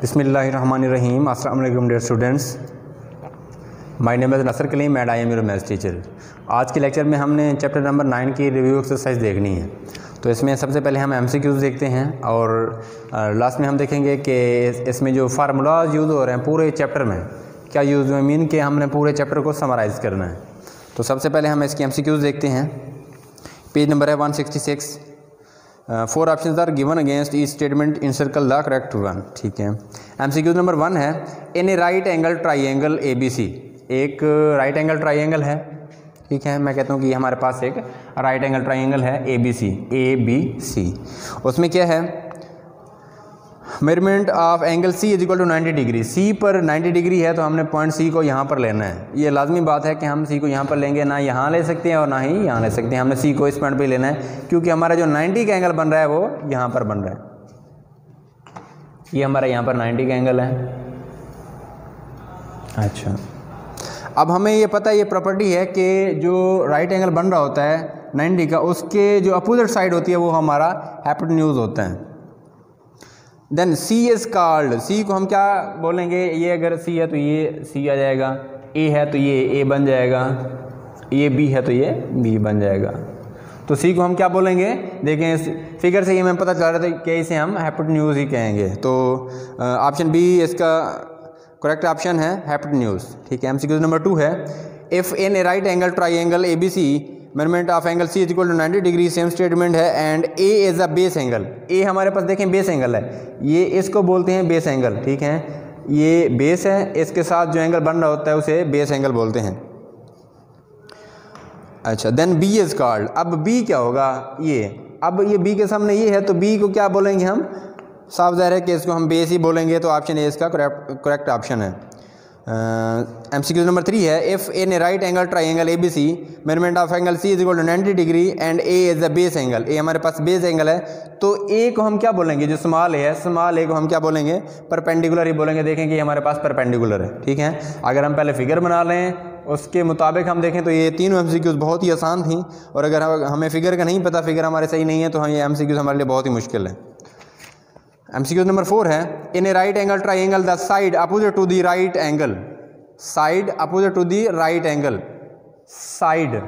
बिस्मिल्लाहिर्रहमानिर्रहीम। अस्सलाम वालेकुम dear students, my name is Nasar Kaleem and I am your maths teacher. आज के लेक्चर में हमने चैप्टर नंबर 9 की रिव्यू एक्सरसाइज देखनी है। तो इसमें सबसे पहले हम एमसीक्यूज़ देखते हैं और लास्ट में हम देखेंगे कि इसमें जो फार्मूलाज यूज़ हो रहे हैं पूरे चैप्टर में क्या यूज़ हुए, मीन कि हमने पूरे चैप्टर को समराइज़ करना है। तो सबसे पहले हम इसकी एमसीक्यूज़ देखते हैं। पेज नंबर है 166। 4 options are given against each statement in circle the correct one. ठीक है, एमसीक्यू नंबर 1 है in a right angle triangle ABC। एक राइट एंगल ट्राइंगल है, ठीक है, मैं कहता हूँ कि हमारे पास एक राइट एंगल ट्राइंगल है ABC। उसमें क्या है, measurement of angle C is equal to 90 degree. C पर 90 डिग्री है तो हमने पॉइंट C को यहाँ पर लेना है। ये लाजमी बात है कि हम C को यहाँ पर लेंगे, ना यहाँ ले सकते हैं और ना ही यहाँ ले सकते हैं। हमने C को इस पॉइंट पे लेना है क्योंकि हमारा जो 90 का एंगल बन रहा है वो यहाँ पर बन रहा है। ये हमारा यहाँ पर 90 का एंगल है। अच्छा, अब हमें ये पता है, ये प्रॉपर्टी है कि जो राइट एंगल बन रहा होता है 90 का, उसके जो अपोजिट साइड होती है वो हमारा हाइपोटेन्यूज होता है। Then C is called, C को हम क्या बोलेंगे, ये अगर C है तो ये C आ जाएगा, A है तो ये A बन जाएगा, ये B है तो ये B बन जाएगा। तो C को हम क्या बोलेंगे, देखें इस फिगर से ये हमें पता चल रहा था कि इसे हम हाइपोटेन्यूज ही कहेंगे। तो ऑप्शन B इसका करेक्ट ऑप्शन है, हाइपोटेन्यूज। ठीक है, एमसीक्यू नंबर 2 है if in a right angle triangle ABC measurement of angle C is equal to 90 degree, same statement है and A is a base angle. A हमारे पास देखें base angle है, ये इसको बोलते हैं बेस एंगल। ठीक है, ये बेस है, इसके साथ जो एंगल बन रहा होता है उसे बेस एंगल बोलते हैं। अच्छा, देन B इज कॉल्ड। अब B क्या होगा, ये अब ये B के सामने ये है तो B को क्या बोलेंगे हम, साफ ज़ाहिर है कि इसको हम बेस ही बोलेंगे। तो ऑप्शन ए इसका करेक्ट ऑप्शन है। एमसीक्यू नंबर 3 है if in a right angle triangle ABC measurement of angle C is equal to 90 degree and A is the base angle. A हमारे पास बेस एंगल है तो A को हम क्या बोलेंगे, जो स्मॉल A है, स्मॉल A को हम क्या बोलेंगे, परपेंडिकुलर ही बोलेंगे। देखें कि हमारे पास परपेंडिकुलर है। ठीक है, अगर हम पहले फिगर बना लें उसके मुताबिक हम देखें तो ये तीनों एमसीक्यूज़ बहुत ही आसान थी, और अगर हमें फिगर का नहीं पता, फिगर हमारे सही नहीं है, तो हम ये एमसीक्यूज़ हमारे लिए बहुत ही मुश्किल है। एमसीक्यू नंबर 4 है in a right angle triangle the side opposite to the right angle, side opposite to the right angle, side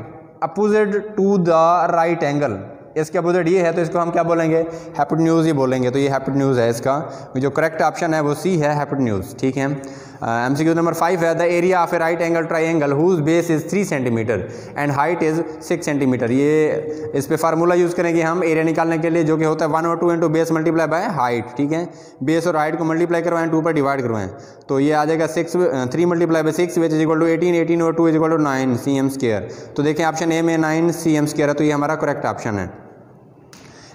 opposite to the right angle, इसके अपोजिट ये है तो इसको हम क्या बोलेंगे, हाइपोटेन्यूज ही बोलेंगे। तो ये हाइपोटेन्यूज है, इसका जो करेक्ट ऑप्शन है वो C है, हाइपोटेन्यूज। ठीक है, एमसीक्यू नंबर 5 है the area of a right angle triangle whose base is 3 centimetre and height is 6 centimetre. ये इस पे फार्मूला यूज़ करेंगे हम एरिया निकालने के लिए, जो कि होता है 1/2 into base multiply by height. ठीक है, बेस और हाइट को मल्टीप्लाई करवाएं, 2 पर डिवाइड करवाएं, तो ये आ जाएगा 3 multiply by 6 which is equal to 18 और 2 is equal to 9 cm square. तो देखें ऑप्शन ए में 9 cm स्क्वायर है, तो ये हमारा करेक्ट ऑप्शन है।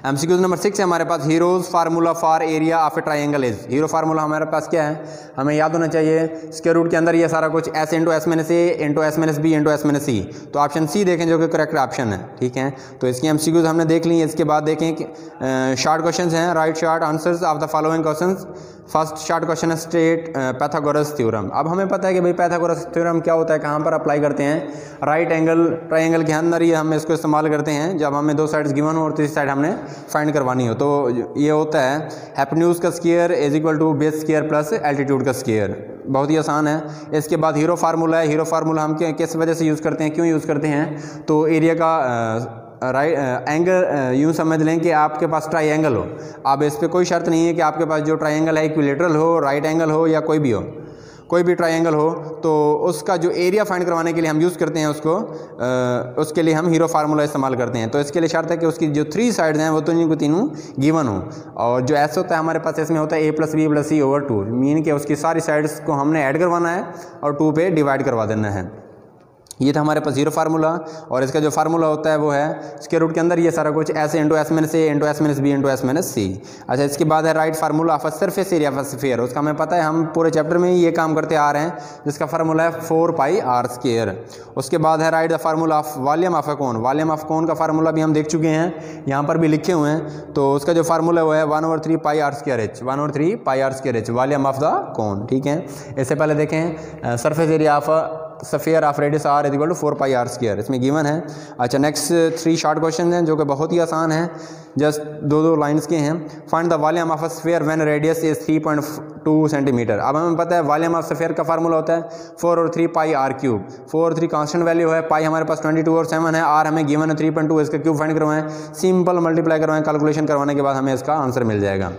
एमसीक्यू नंबर 6 है हमारे पास Heron's formula for area of a triangle is. Heron formula हमारे पास क्या है, हमें याद होना चाहिए, स्क्वायर रूट के अंदर ये सारा कुछ S into S minus A into S minus B into S minus C। तो ऑप्शन C देखें जो कि करेक्ट ऑप्शन है। ठीक है, तो इसकी एमसीक्यूज हमने देख ली। इसके बाद देखें कि शॉर्ट क्वेश्चन हैं, right short answers of the following question. First short question है स्टेट पैथागोरस थ्योरम। अब हमें पता है कि भाई पैथागोरस थ्योरम क्या होता है, कहाँ पर अप्लाई करते हैं, राइट एंगल ट्राइंगल के अंदर ही हम इसको इस्तेमाल करते हैं जब हमें 2 साइड्स गिवन हो और तीसरी साइड हमने फाइंड करवानी हो। तो ये होता है हाइपोटेन्यूज का square is equal to base square plus altitude का स्क्वायर। बहुत ही आसान है। इसके बाद हीरो फार्मूला है। हीरो फार्मूला हम किस वजह से यूज़ करते हैं, क्यों यूज़ करते हैं, तो एरिया का राइट एंगल यूँ समझ लें कि आपके पास ट्राइंगल हो। अब इस पर कोई शर्त नहीं है कि आपके पास जो ट्राइंगल है इक्विलेटरल हो, राइट एंगल हो या कोई भी हो, कोई भी ट्राइंगल हो, तो उसका जो एरिया फाइंड करवाने के लिए हम यूज़ करते हैं उसको, उसके लिए हम हीरो फार्मूला इस्तेमाल करते हैं। तो इसके लिए शर्त है कि उसकी जो 3 साइड्स हैं वो तीनों गिवन हो, और जो S होता है हमारे पास इसमें होता है A + B + C over 2, mean कि उसकी सारी साइड्स को हमने ऐड करवाना है और 2 पे डिवाइड करवा देना है। ये था हमारे पास हीरो फार्मूला, और इसका जो फार्मूला होता है वो है स्क्वायर रूट के अंदर ये सारा कुछ S into S minus A into S minus B into S minus C। अच्छा, इसके बाद है right formula of a surface area of a sphere. उसका हमें पता है, हम पूरे चैप्टर में ये काम करते आ रहे हैं, जिसका फार्मूला है 4πr²। उसके बाद है right the formula of volume of a cone. Volume of cone का फार्मूला भी हम देख चुके हैं, यहाँ पर भी लिखे हुए हैं। तो उसका जो फार्मूला वो है 1/3πr²h, 1/3πr²h volume of the cone. ठीक है, इससे पहले देखें surface area of sphere of radius r equal to 4 pi r square, इसमें गिवन है। अच्छा नेक्स्ट 3 शॉर्ट क्वेश्चन हैं जो कि बहुत ही आसान है, जस्ट 2 लाइंस के हैं। Find the volume of a sphere when radius is 3.2 centimetre. अब हमें पता है वॉल्यूम ऑफ स्फीयर का फार्मूला होता है 4 और 3 पाई r क्यूब। 4 और 3 कांस्टेंट वैल्यू है, पाई हमारे पास 22 और 7 है, r हमें गिवन है 3.2, इसका क्यूब फाइंड करवाएं, सिंपल मल्टीप्लाई करवाएं, कैलकुलेशन करवाने के बाद हमें इसका आंसर मिल जाएगा।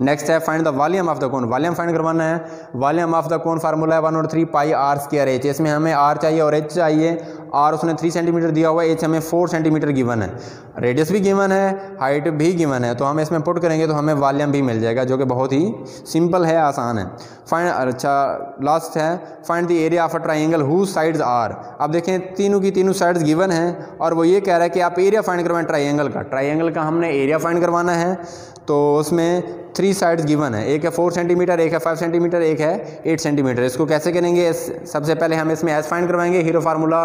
नेक्स्ट है find the volume of the cone. Volume find करवाना है, volume of the cone formula है 1 और 3 पाई r स्क्वायर h। इसमें हमें r चाहिए और h चाहिए। r उसने 3 सेंटीमीटर दिया हुआ है, h हमें 4 सेंटीमीटर गिवन है, रेडियस भी गिवन है, हाइट भी गिवन है, तो हम इसमें पुट करेंगे तो हमें वॉल्यूम भी मिल जाएगा, जो कि बहुत ही सिंपल है, आसान है। फाइंड, अच्छा लास्ट है find the area of a triangle whose sides are. अब देखें तीनों की तीनों साइड्स गिवन हैं और वो ये कह रहा है कि आप एरिया फाइंड करवाएं ट्राइंगल का। ट्राइंगल का हमने एरिया फाइंड करवाना है, तो उसमें 3 साइड्स गिवन है, एक है 4 सेंटीमीटर, एक है 5 सेंटीमीटर, एक है 8 सेंटीमीटर। इसको कैसे करेंगे, सबसे पहले हम इसमें एस फाइंड करवाएंगे, हीरो फार्मूला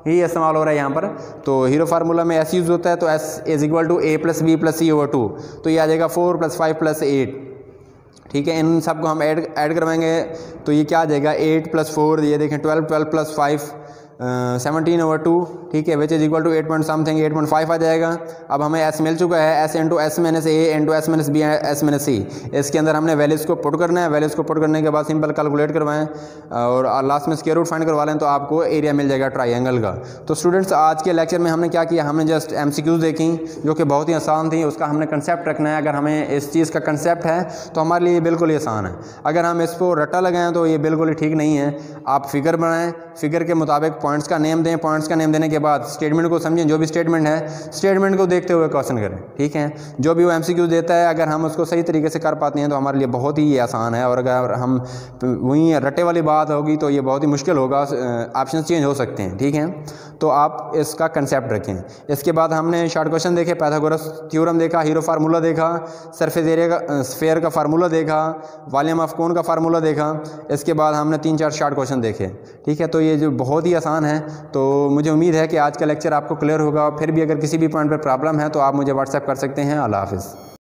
ही इस्तेमाल हो रहा है यहाँ पर, तो हीरो फार्मूला में एस यूज़ होता है, तो S is equal to a plus B plus C over 2, तो ये आ जाएगा 4 प्लस 5 प्लस 8। ठीक है, इन सब को हम ऐड करवाएंगे तो ये क्या आ जाएगा 8 प्लस 4, ये देखें 12 प्लस 5 17 ओवर 2, ठीक है, which is equal to 8 point something 8.5 आ जाएगा। अब हमें एस मिल चुका है, S into S minus A into S minus B S minus C. इसके अंदर हमने वैल्यूज़ को पुट करना है, वैल्यूज़ को पुट करने के बाद सिंपल कैलकुलेट करवाएं और लास्ट में स्क्वायर रूट फाइंड करवा लें तो आपको एरिया मिल जाएगा ट्राइंगल का। तो स्टूडेंट्स आज के लेक्चर में हमने क्या किया, हमने जस्ट MCQs देखी जो कि बहुत ही आसान थी, उसका हमने कंसेप्ट रखना है। अगर हमें इस चीज़ का कंसेप्ट है तो हमारे लिए बिल्कुल ही आसान है, अगर हम इसको रट्टा लगाएं तो ये बिल्कुल ही ठीक नहीं है। आप फिगर बनाएं, फिगर के मुताबिक पॉइंट्स का नेम दें, पॉइंट्स का नेम देने के बाद स्टेटमेंट को समझें, जो भी स्टेटमेंट है स्टेटमेंट को देखते हुए क्वेश्चन करें। ठीक है, जो भी वो MCQ देता है अगर हम उसको सही तरीके से कर पाते हैं तो हमारे लिए बहुत ही आसान है, और अगर हम वहीं रट्टे वाली बात होगी तो ये बहुत ही मुश्किल होगा, ऑप्शन चेंज हो सकते हैं। ठीक है, तो आप इसका कंसेप्ट रखें। इसके बाद हमने शॉर्ट क्वेश्चन देखे, पाइथागोरस थ्योरम देखा, हीरो फार्मूला देखा, सरफेस एरिया का स्फीयर का फार्मूला देखा, वॉल्यूम ऑफ कोन का फार्मूला देखा। इसके बाद हमने 3-4 शॉर्ट क्वेश्चन देखे। ठीक है, तो ये जो बहुत ही आसान है, तो मुझे उम्मीद है कि आज का लेक्चर आपको क्लियर होगा। फिर भी अगर किसी भी पॉइंट पर प्रॉब्लम है तो आप मुझे व्हाट्सएप कर सकते हैं। अल्लाह हाफ़िज़।